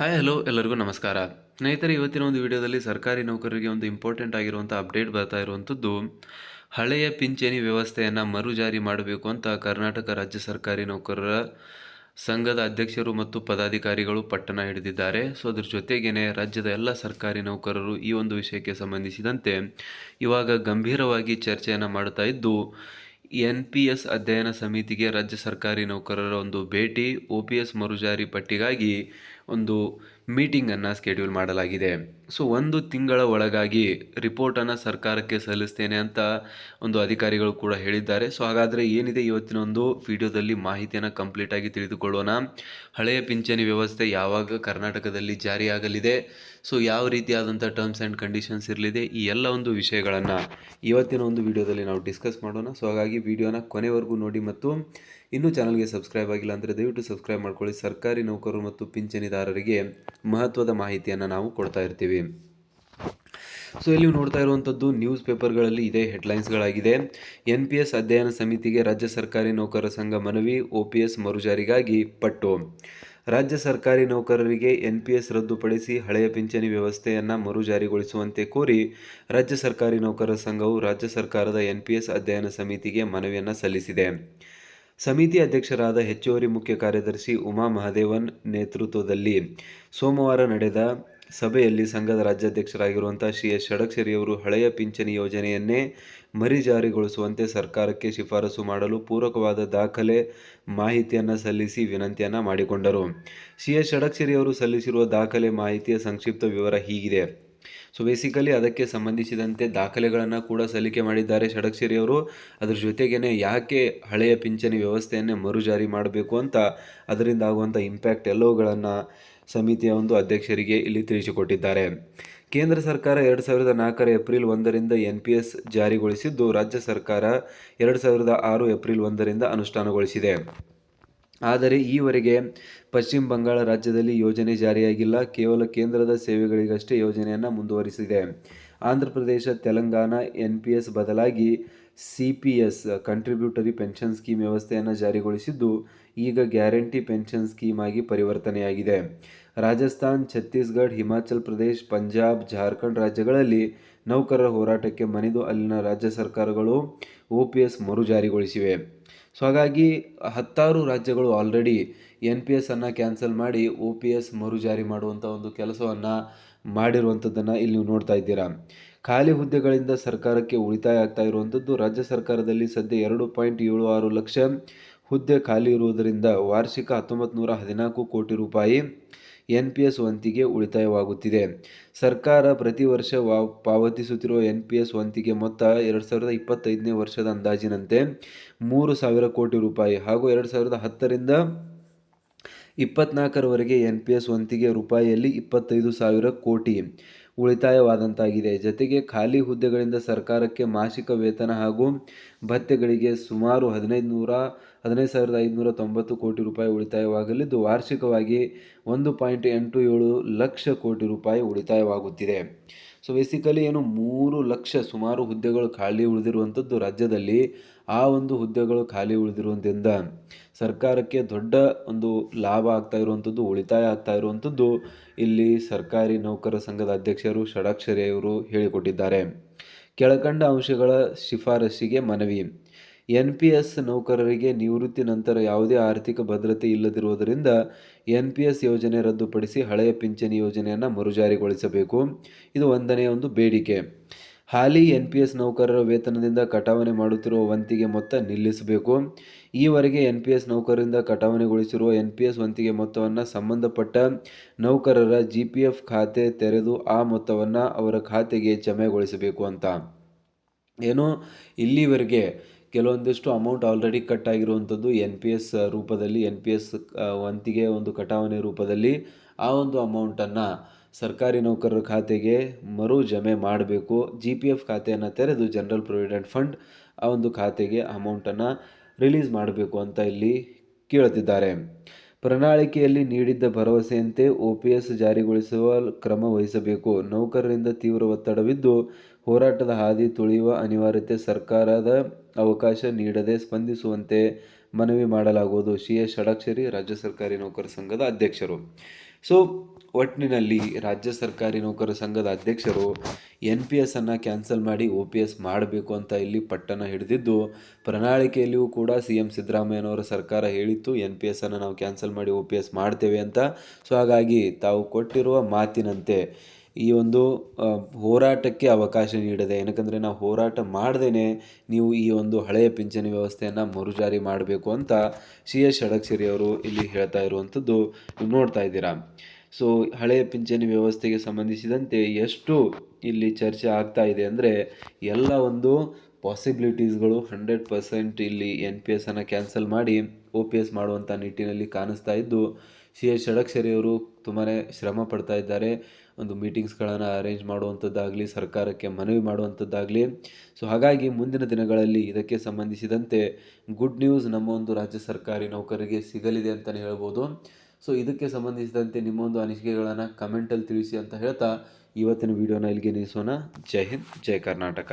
Hi hello ಎಲ್ಲರಿಗೂ ನಮಸ್ಕಾರ. ಸ್ನೇಹಿತರೆ, ಇವತ್ತಿನ ಒಂದು ವಿಡಿಯೋದಲ್ಲಿ ಸರ್ಕಾರಿ ನೌಕರರಿಗೆ ಒಂದು ಇಂಪಾರ್ಟೆಂಟ್ ಆಗಿರುವಂಥ ಅಪ್ಡೇಟ್ ಬರ್ತಾ ಇರುವಂಥದ್ದು, ಹಳೆಯ ಪಿಂಚಣಿ ವ್ಯವಸ್ಥೆಯನ್ನು ಮರುಜಾರಿ ಮಾಡಬೇಕು ಅಂತ ಕರ್ನಾಟಕ ರಾಜ್ಯ ಸರ್ಕಾರಿ ನೌಕರರ ಸಂಘದ ಅಧ್ಯಕ್ಷರು ಮತ್ತು ಪದಾಧಿಕಾರಿಗಳು ಪಟ್ಟಣ ಹಿಡಿದಿದ್ದಾರೆ. ಸೊ ಅದ್ರ ಜೊತೆಗೇನೆ ರಾಜ್ಯದ ಎಲ್ಲ ಸರ್ಕಾರಿ ನೌಕರರು ಈ ಒಂದು ವಿಷಯಕ್ಕೆ ಸಂಬಂಧಿಸಿದಂತೆ ಇವಾಗ ಗಂಭೀರವಾಗಿ ಚರ್ಚೆಯನ್ನು ಮಾಡ್ತಾ ಇದ್ದು, NPS ಅಧ್ಯಯನ ಸಮಿತಿಗೆ ರಾಜ್ಯ ಸರ್ಕಾರಿ ನೌಕರರ ಒಂದು ಭೇಟಿ, OPS ಮರುಜಾರಿ ಪಟ್ಟಿಗಾಗಿ ಒಂದು ಮೀಟಿಂಗನ್ನು ಸ್ಕೆಡ್ಯೂಲ್ ಮಾಡಲಾಗಿದೆ. ಸೊ 1 ತಿಂಗಳ ಒಳಗಾಗಿ ರಿಪೋರ್ಟನ್ನು ಸರ್ಕಾರಕ್ಕೆ ಸಲ್ಲಿಸ್ತೇನೆ ಅಂತ ಒಂದು ಅಧಿಕಾರಿಗಳು ಕೂಡ ಹೇಳಿದ್ದಾರೆ. ಸೊ ಹಾಗಾದರೆ ಏನಿದೆ ಇವತ್ತಿನ ಒಂದು ವಿಡಿಯೋದಲ್ಲಿ ಮಾಹಿತಿಯನ್ನು ಕಂಪ್ಲೀಟಾಗಿ ತಿಳಿದುಕೊಳ್ಳೋಣ. ಹಳೆಯ ಪಿಂಚಣಿ ವ್ಯವಸ್ಥೆ ಯಾವಾಗ ಕರ್ನಾಟಕದಲ್ಲಿ ಜಾರಿಯಾಗಲಿದೆ, ಸೊ ಯಾವ ರೀತಿಯಾದಂಥ ಟರ್ಮ್ಸ್ ಆ್ಯಂಡ್ ಕಂಡೀಷನ್ಸ್ ಇರಲಿದೆ, ಈ ಎಲ್ಲ ಒಂದು ವಿಷಯಗಳನ್ನು ಇವತ್ತಿನ ಒಂದು ವಿಡಿಯೋದಲ್ಲಿ ನಾವು ಡಿಸ್ಕಸ್ ಮಾಡೋಣ. ಸೊ ಹಾಗಾಗಿ ವಿಡಿಯೋನ ಕೊನೆವರೆಗೂ ನೋಡಿ ಮತ್ತು ಇನ್ನೂ ಚಾನಲ್ಗೆ ಸಬ್ಸ್ಕ್ರೈಬ್ ಆಗಿಲ್ಲ ಅಂದರೆ ದಯವಿಟ್ಟು ಸಬ್ಸ್ಕ್ರೈಬ್ ಮಾಡ್ಕೊಳ್ಳಿ. ಸರ್ಕಾರಿ ನೌಕರರು ಮತ್ತು ಪಿಂಚಣಿದಾರರಿಗೆ ಮಹತ್ವದ ಮಾಹಿತಿಯನ್ನು ನಾವು ಕೊಡ್ತಾ ಇರ್ತೀವಿ. ಸೊ ಇಲ್ಲಿ ನೋಡ್ತಾ ಇರುವಂಥದ್ದು ನ್ಯೂಸ್ ಪೇಪರ್ಗಳಲ್ಲಿ ಇದೇ ಹೆಡ್ಲೈನ್ಸ್ಗಳಾಗಿದೆ. NPS ಅಧ್ಯಯನ ಸಮಿತಿಗೆ ರಾಜ್ಯ ಸರ್ಕಾರಿ ನೌಕರರ ಸಂಘ ಮನವಿ, OPS ಮರುಜಾರಿಗಾಗಿ ಪಟ್ಟು. ರಾಜ್ಯ ಸರ್ಕಾರಿ ನೌಕರರಿಗೆ NPS ರದ್ದುಪಡಿಸಿ ಹಳೆಯ ಪಿಂಚಣಿ ವ್ಯವಸ್ಥೆಯನ್ನು ಮರುಜಾರಿಗೊಳಿಸುವಂತೆ ಕೋರಿ ರಾಜ್ಯ ಸರ್ಕಾರಿ ನೌಕರರ ಸಂಘವು ರಾಜ್ಯ ಸರ್ಕಾರದ NPS ಅಧ್ಯಯನ ಸಮಿತಿಗೆ ಮನವಿಯನ್ನು ಸಲ್ಲಿಸಿದೆ. ಸಮಿತಿ ಅಧ್ಯಕ್ಷರಾದ ಹೆಚ್ಚುವರಿ ಮುಖ್ಯ ಕಾರ್ಯದರ್ಶಿ ಉಮಾ ಮಹದೇವನ್ ನೇತೃತ್ವದಲ್ಲಿ ಸೋಮವಾರ ನಡೆದ ಸಭೆಯಲ್ಲಿ ಸಂಘದ ರಾಜ್ಯಾಧ್ಯಕ್ಷರಾಗಿರುವಂಥ ಶ್ರೀ ಎಸ್ ಷಡಕ್ಷರಿಯವರು ಹಳೆಯ ಪಿಂಚಣಿ ಯೋಜನೆಯನ್ನೇ ಮರುಜಾರಿಗೊಳಿಸುವಂತೆ ಸರ್ಕಾರಕ್ಕೆ ಶಿಫಾರಸು ಮಾಡಲು ಪೂರಕವಾದ ದಾಖಲೆ ಮಾಹಿತಿಯನ್ನು ಸಲ್ಲಿಸಿ ವಿನಂತಿಯನ್ನು ಮಾಡಿಕೊಂಡರು. ಶ್ರೀ ಎಸ್ ಷಡಕ್ಷರಿಯವರು ಸಲ್ಲಿಸಿರುವ ದಾಖಲೆ ಮಾಹಿತಿಯ ಸಂಕ್ಷಿಪ್ತ ವಿವರ ಹೀಗಿದೆ. ಸೊ ಬೇಸಿಕಲಿ ಅದಕ್ಕೆ ಸಂಬಂಧಿಸಿದಂತೆ ದಾಖಲೆಗಳನ್ನು ಕೂಡ ಸಲ್ಲಿಕೆ ಮಾಡಿದ್ದಾರೆ ಷಡಕ್ಷರಿಯವರು. ಅದ್ರ ಜೊತೆಗೇ ಯಾಕೆ ಹಳೆಯ ಪಿಂಚಣಿ ವ್ಯವಸ್ಥೆಯನ್ನೇ ಮರುಜಾರಿ ಮಾಡಬೇಕು ಅಂತ, ಅದರಿಂದ ಆಗುವಂಥ ಇಂಪ್ಯಾಕ್ಟ್ ಎಲ್ಲವುಗಳನ್ನು ಸಮಿತಿಯ ಒಂದು ಅಧ್ಯಕ್ಷರಿಗೆ ಇಲ್ಲಿ ತಿಳಿಸಿಕೊಟ್ಟಿದ್ದಾರೆ. ಕೇಂದ್ರ ಸರ್ಕಾರ 2004 ಏಪ್ರಿಲ್ 1ರಿಂದ NPS ಜಾರಿಗೊಳಿಸಿದ್ದು, ರಾಜ್ಯ ಸರ್ಕಾರ 2006 ಏಪ್ರಿಲ್ 1ರಿಂದ ಅನುಷ್ಠಾನಗೊಳಿಸಿದೆ. ಆದರೆ ಈವರೆಗೆ ಪಶ್ಚಿಮ ಬಂಗಾಳ ರಾಜ್ಯದಲ್ಲಿ ಯೋಜನೆ ಜಾರಿಯಾಗಿಲ್ಲ. ಕೇವಲ ಕೇಂದ್ರದ ಸೇವೆಗಳಿಗಷ್ಟೇ ಯೋಜನೆಯನ್ನು ಮುಂದುವರಿಸಿದೆ. ಆಂಧ್ರ ಪ್ರದೇಶ, ತೆಲಂಗಾಣ NPS ಬದಲಾಗಿ CPS ಕಂಟ್ರಿಬ್ಯೂಟರಿ ಪೆನ್ಷನ್ ಸ್ಕೀಮ್ ವ್ಯವಸ್ಥೆಯನ್ನು ಜಾರಿಗೊಳಿಸಿದ್ದು, ಈಗ ಗ್ಯಾರಂಟಿ ಪೆನ್ಷನ್ ಸ್ಕೀಮ್ ಆಗಿ ಪರಿವರ್ತನೆಯಾಗಿದೆ. ರಾಜಸ್ಥಾನ್, ಛತ್ತೀಸ್ಗಢ, ಹಿಮಾಚಲ್ ಪ್ರದೇಶ್, ಪಂಜಾಬ್, ಜಾರ್ಖಂಡ್ ರಾಜ್ಯಗಳಲ್ಲಿ ನೌಕರರ ಹೋರಾಟಕ್ಕೆ ಮಣಿದು ಅಲ್ಲಿನ ರಾಜ್ಯ ಸರ್ಕಾರಗಳು OPS ಮರುಜಾರಿಗೊಳಿಸಿವೆ. ಸೊ ಹಾಗಾಗಿ 10 ರಾಜ್ಯಗಳು ಆಲ್ರೆಡಿ NPS ಅನ್ನು ಕ್ಯಾನ್ಸಲ್ ಮಾಡಿ OPS ಮರುಜಾರಿ ಮಾಡುವಂಥ ಒಂದು ಕೆಲಸವನ್ನು ಮಾಡಿರುವಂಥದ್ದನ್ನು ಇಲ್ಲಿ ನೀವು ನೋಡ್ತಾ ಇದ್ದೀರಾ. ಖಾಲಿ ಹುದ್ದೆಗಳಿಂದ ಸರ್ಕಾರಕ್ಕೆ ಉಳಿತಾಯ ಆಗ್ತಾ ಇರುವಂಥದ್ದು, ರಾಜ್ಯ ಸರ್ಕಾರದಲ್ಲಿ ಸದ್ಯ 2.76 ಲಕ್ಷ ಹುದ್ದೆ ಖಾಲಿ ಇರುವುದರಿಂದ ವಾರ್ಷಿಕ 1914 ಕೋಟಿ ರೂಪಾಯಿ NPS ವಂತಿಗೆ ಉಳಿತಾಯವಾಗುತ್ತಿದೆ. ಸರ್ಕಾರ ಪ್ರತಿ ವರ್ಷ ಪಾವತಿಸುತ್ತಿರುವ NPS ವಂತಿಗೆ ಮೊತ್ತ 2025ನೇ ವರ್ಷದ ಅಂದಾಜಿನಂತೆ 3,000 ಕೋಟಿ ರೂಪಾಯಿ ಹಾಗೂ 2010ರಿಂದ 24ರವರೆಗೆ NPS ವಂತಿಗೆ ರೂಪಾಯಿಯಲ್ಲಿ 25,000 ಕೋಟಿ ಉಳಿತಾಯವಾದಂತಾಗಿದೆ. ಜತೆಗೆ ಖಾಲಿ ಹುದ್ದೆಗಳಿಂದ ಸರ್ಕಾರಕ್ಕೆ ಮಾಸಿಕ ವೇತನ ಹಾಗೂ ಭತ್ಯೆಗಳಿಗೆ ಸುಮಾರು 15,590 ಕೋಟಿ ರೂಪಾಯಿ ಉಳಿತಾಯವಾಗಲಿದ್ದು, ವಾರ್ಷಿಕವಾಗಿ 1.87 ಲಕ್ಷ ಕೋಟಿ ರೂಪಾಯಿ ಉಳಿತಾಯವಾಗುತ್ತಿದೆ. ಸೊ ಬೇಸಿಕಲಿ ಏನು 3 ಲಕ್ಷ ಸುಮಾರು ಹುದ್ದೆಗಳು ಖಾಲಿ ಉಳಿದಿರುವಂಥದ್ದು ರಾಜ್ಯದಲ್ಲಿ. ಆ ಒಂದು ಹುದ್ದೆಗಳು ಖಾಲಿ ಉಳಿದಿರುವುದರಿಂದ ಸರ್ಕಾರಕ್ಕೆ ದೊಡ್ಡ ಒಂದು ಲಾಭ ಆಗ್ತಾ ಇರುವಂಥದ್ದು, ಉಳಿತಾಯ ಆಗ್ತಾ ಇರುವಂಥದ್ದು ಇಲ್ಲಿ ಸರ್ಕಾರಿ ನೌಕರರ ಸಂಘದ ಅಧ್ಯಕ್ಷರು ಷಡಕ್ಷರಿಯವರು ಹೇಳಿಕೊಟ್ಟಿದ್ದಾರೆ. ಕೆಳಕಂಡ ಅಂಶಗಳ ಶಿಫಾರಸಿಗೆ ಮನವಿ. NPS ನೌಕರರಿಗೆ ನಿವೃತ್ತಿ ನಂತರ ಯಾವುದೇ ಆರ್ಥಿಕ ಭದ್ರತೆ ಇಲ್ಲದಿರುವುದರಿಂದ NPS ಯೋಜನೆ ರದ್ದುಪಡಿಸಿ ಹಳೆಯ ಪಿಂಚಣಿ ಯೋಜನೆಯನ್ನು ಮರುಜಾರಿಗೊಳಿಸಬೇಕು. ಇದು ಒಂದನೇ ಒಂದು ಬೇಡಿಕೆ. ಹಾಲಿ NPS ನೌಕರರ ವೇತನದಿಂದ ಕಟಾವಣೆ ಮಾಡುತ್ತಿರುವ ವಂತಿಗೆ ಮೊತ್ತ ನಿಲ್ಲಿಸಬೇಕು. ಈವರೆಗೆ NPS ನೌಕರರಿಂದ ಕಟಾವಣೆಗೊಳಿಸಿರುವ NPS ವಂತಿಗೆ ಮೊತ್ತವನ್ನು ಸಂಬಂಧಪಟ್ಟ ನೌಕರರ GPF ಖಾತೆ ತೆರೆದು ಆ ಮೊತ್ತವನ್ನು ಅವರ ಖಾತೆಗೆ ಜಮೆಗೊಳಿಸಬೇಕು ಅಂತ. ಏನು ಇಲ್ಲಿವರೆಗೆ ಕೆಲವೊಂದಿಷ್ಟು ಅಮೌಂಟ್ ಆಲ್ರೆಡಿ ಕಟ್ ಆಗಿರುವಂಥದ್ದು NPS ರೂಪದಲ್ಲಿ, NPS ವಂತಿಗೆ ಒಂದು ಕಟಾವಣೆ ರೂಪದಲ್ಲಿ ಆ ಒಂದು ಅಮೌಂಟನ್ನು ಸರ್ಕಾರಿ ನೌಕರರ ಖಾತೆಗೆ ಮರು ಜಮೆ ಮಾಡಬೇಕು. GPF ಖಾತೆಯನ್ನು ತೆರೆದು ಜನರಲ್ ಪ್ರೊವಿಡೆಂಟ್ ಫಂಡ್ ಆ ಒಂದು ಖಾತೆಗೆ ಅಮೌಂಟನ್ನು ರಿಲೀಸ್ ಮಾಡಬೇಕು ಅಂತ ಇಲ್ಲಿ ಕೇಳುತ್ತಿದ್ದಾರೆ. ಪ್ರಣಾಳಿಕೆಯಲ್ಲಿ ನೀಡಿದ್ದ ಭರವಸೆಯಂತೆ OPS ಜಾರಿಗೊಳಿಸುವ ಕ್ರಮ ವಹಿಸಬೇಕು. ನೌಕರರಿಂದ ತೀವ್ರ ಒತ್ತಡವಿದ್ದು ಹೋರಾಟದ ಹಾದಿ ತುಳಿಯುವ ಅನಿವಾರ್ಯತೆ, ಸರ್ಕಾರದ ಅವಕಾಶ ನೀಡದೆ ಸ್ಪಂದಿಸುವಂತೆ ಮನವಿ ಮಾಡಲಾಗುವುದು. CS ಷಡಕ್ಷರಿ, ರಾಜ್ಯ ಸರ್ಕಾರಿ ನೌಕರ ಸಂಘದ ಅಧ್ಯಕ್ಷರು. ಸೊ ಒಟ್ಟಿನಲ್ಲಿ ರಾಜ್ಯ ಸರ್ಕಾರಿ ನೌಕರ ಸಂಘದ ಅಧ್ಯಕ್ಷರು NPS ಅನ್ನು ಕ್ಯಾನ್ಸಲ್ ಮಾಡಿ OPS ಮಾಡಬೇಕು ಅಂತ ಇಲ್ಲಿ ಪಟ್ಟಣ ಹಿಡಿದಿದ್ದು, ಪ್ರಣಾಳಿಕೆಯಲ್ಲಿಯೂ ಕೂಡ CM ಸಿದ್ದರಾಮಯ್ಯನವರ ಸರ್ಕಾರ ಹೇಳಿತ್ತು NPS ಅನ್ನು ನಾವು ಕ್ಯಾನ್ಸಲ್ ಮಾಡಿ OPS ಮಾಡ್ತೇವೆ ಅಂತ. ಸೊ ಹಾಗಾಗಿ ತಾವು ಕೊಟ್ಟಿರುವ ಮಾತಿನಂತೆ ಈ ಒಂದು ಹೋರಾಟಕ್ಕೆ ಅವಕಾಶ ನೀಡಿದೆ. ಏನಕ್ಕಂದರೆ ನಾವು ಹೋರಾಟ ಮಾಡ್ದೇ ನೀವು ಈ ಒಂದು ಹಳೆಯ ಪಿಂಚಣಿ ವ್ಯವಸ್ಥೆಯನ್ನು ಮರುಜಾರಿ ಮಾಡಬೇಕು ಅಂತ CS ಷಡಕ್ಷರಿ ಅವರು ಇಲ್ಲಿ ಹೇಳ್ತಾ ಇರುವಂಥದ್ದು ನೀವು ನೋಡ್ತಾ ಇದ್ದೀರಾ. ಸೊ ಹಳೆಯ ಪಿಂಚಣಿ ವ್ಯವಸ್ಥೆಗೆ ಸಂಬಂಧಿಸಿದಂತೆ ಎಷ್ಟು ಇಲ್ಲಿ ಚರ್ಚೆ ಆಗ್ತಾ ಇದೆ ಅಂದರೆ ಎಲ್ಲ ಒಂದು ಪಾಸಿಬಿಲಿಟೀಸ್ಗಳು 100% ಇಲ್ಲಿ NPS ಅನ್ನು ಕ್ಯಾನ್ಸಲ್ ಮಾಡಿ OPS ಮಾಡುವಂಥ ನಿಟ್ಟಿನಲ್ಲಿ ಕಾಣಿಸ್ತಾ ಇದ್ದು, CS ಷಡಕ್ಷರಿ ಅವರು ತುಂಬಾ ಶ್ರಮ ಪಡ್ತಾ ಇದ್ದಾರೆ. ಒಂದು ಮೀಟಿಂಗ್ಸ್ಗಳನ್ನು ಅರೇಂಜ್ ಮಾಡುವಂಥದ್ದಾಗಲಿ, ಸರ್ಕಾರಕ್ಕೆ ಮನವಿ ಮಾಡುವಂಥದ್ದಾಗಲಿ. ಸೊ ಹಾಗಾಗಿ ಮುಂದಿನ ದಿನಗಳಲ್ಲಿ ಇದಕ್ಕೆ ಸಂಬಂಧಿಸಿದಂತೆ ಗುಡ್ ನ್ಯೂಸ್ ನಮ್ಮ ಒಂದು ರಾಜ್ಯ ಸರ್ಕಾರಿ ನೌಕರರಿಗೆ ಸಿಗಲಿದೆ ಅಂತಲೇ ಹೇಳ್ಬೋದು. ಸೊ ಇದಕ್ಕೆ ಸಂಬಂಧಿಸಿದಂತೆ ನಿಮ್ಮ ಒಂದು ಅನಿಸಿಕೆಗಳನ್ನು ಕಮೆಂಟಲ್ಲಿ ತಿಳಿಸಿ ಅಂತ ಹೇಳ್ತಾ ಇವತ್ತಿನ ವಿಡಿಯೋನ ಇಲ್ಲಿಗೆ ನಿಲ್ಲಿಸೋಣ. ಜೈ ಹಿಂದ್, ಜೈ ಕರ್ನಾಟಕ.